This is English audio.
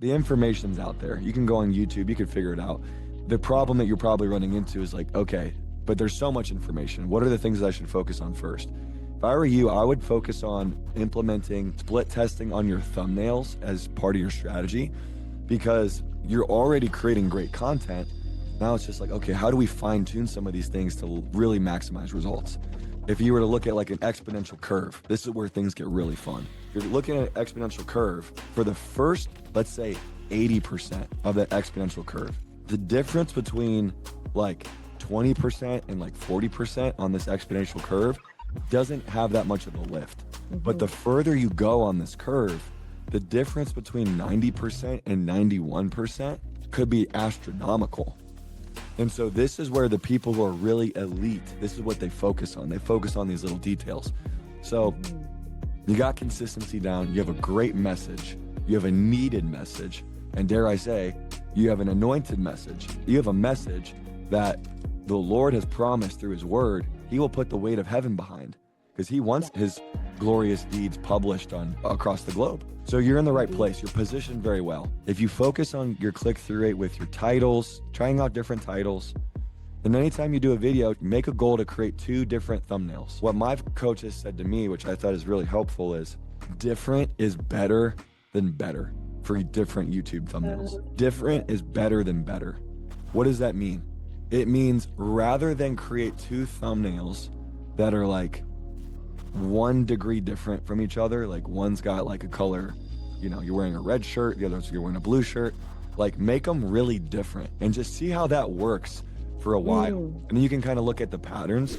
The information's out there. You can go on YouTube, you can figure it out. The problem that you're probably running into is like, okay, but there's so much information. What are the things that I should focus on first? If I were you, I would focus on implementing split testing on your thumbnails as part of your strategy, because you're already creating great content. Now it's just like, okay, how do we fine tune some of these things to really maximize results? If you were to look at like an exponential curve, this is where things get really fun. If you're looking at an exponential curve, for the first, let's say 80% of that exponential curve, the difference between like 20% and like 40% on this exponential curve doesn't have that much of a lift. But the further you go on this curve, the difference between 90% and 91% could be astronomical. And so this is where the people who are really elite, this is what they focus on. They focus on these little details. So you got consistency down, you have a great message, you have a needed message, and dare I say, you have an anointed message. You have a message that the Lord has promised through his word, he will put the weight of heaven behind, because he wants his glorious deeds published on across the globe. So you're in the right place. You're positioned very well. If you focus on your click-through rate with your titles, trying out different titles, and anytime you do a video, make a goal to create 2 different thumbnails. What my coach has said to me, which I thought is really helpful, is different is better than better for different YouTube thumbnails. Different is better than better. What does that mean? It means rather than create 2 thumbnails that are like 1 degree different from each other, like one's got like a color, you know, you're wearing a red shirt, the other's you're wearing a blue shirt, like make them really different and just see how that works for a while. And then you can kind of look at the patterns